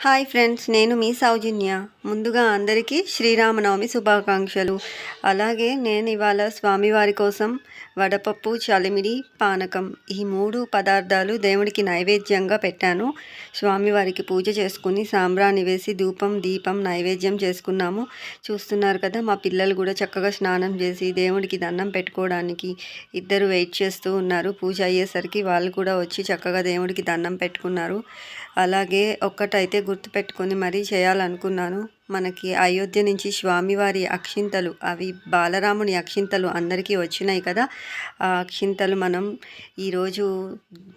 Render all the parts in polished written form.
Hi friends, నేను మీ సౌజన్య. ముందుగా అందరికీ శ్రీరామనవమి శుభాకాంక్షలు. అలాగే నేను ఇవాళ స్వామివారి కోసం వడపప్పు, చలిమిడి, పానకం ఈ 3 పదార్థాలు దేవుడికి నైవేద్యంగా పెట్టాను. స్వామివారికి పూజ చేసుకుని సాంబ్రాణి వేసి ధూపం, దీపం నైవేద్యం చేసుకున్నాము. చూస్తున్నారు కదా, మా పిల్లలు కూడా చక్కగా స్నానం చేసి దేవుడికి దండం పెట్టుకోవడానికి ఇద్దరు వెయిట్ చేస్తూ ఉన్నారు. పూజ అయ్యేసరికి వాళ్ళు కూడా వచ్చి చక్కగా దేవుడికి దండం పెట్టుకున్నారు. అలాగే ఒక్కటైతే గుర్తుపెట్టుకొని మరీ చేయాలనుకున్నాను. మనకి అయోధ్య నుంచి స్వామివారి అక్షింతలు, అవి బాలరాముని అక్షింతలు అందరికీ వచ్చినాయి కదా. ఆ అక్షింతలు మనం ఈరోజు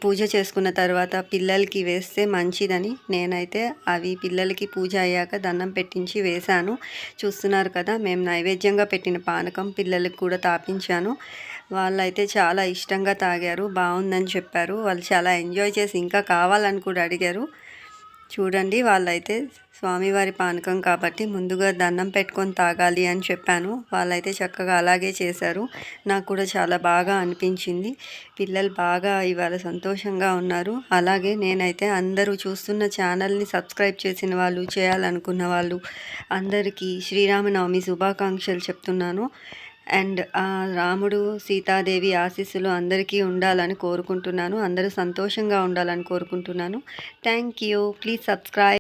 పూజ చేసుకున్న తర్వాత పిల్లలకి వేస్తే మంచిదని నేనైతే అవి పిల్లలకి పూజ అయ్యాక దండం పెట్టించి వేశాను. చూస్తున్నారు కదా, మేము నైవేద్యంగా పెట్టిన పానకం పిల్లలకి కూడా తాపించాను. వాళ్ళైతే చాలా ఇష్టంగా తాగారు, బాగుందని చెప్పారు. వాళ్ళు చాలా ఎంజాయ్ చేసి ఇంకా కావాలని కూడా అడిగారు. చూడండి, వాళ్ళైతే స్వామివారి పానకం కాబట్టి ముందుగా దండం పెట్టుకొని తాగాలి అని చెప్పాను. వాళ్ళైతే చక్కగా అలాగే చేశారు. నాకు కూడా చాలా బాగా అనిపించింది. పిల్లలు బాగా ఇవాళ సంతోషంగా ఉన్నారు. అలాగే నేనైతే అందరూ చూస్తున్న ఛానల్ని సబ్స్క్రైబ్ చేసిన వాళ్ళు, చేయాలనుకున్న వాళ్ళు అందరికీ శ్రీరామనవమి శుభాకాంక్షలు చెప్తున్నాను. అండ్ రాముడు, సీతాదేవి ఆశీస్సులు అందరికీ ఉండాలని కోరుకుంటున్నాను. అందరూ సంతోషంగా ఉండాలని కోరుకుంటున్నాను. Thank you. Please subscribe.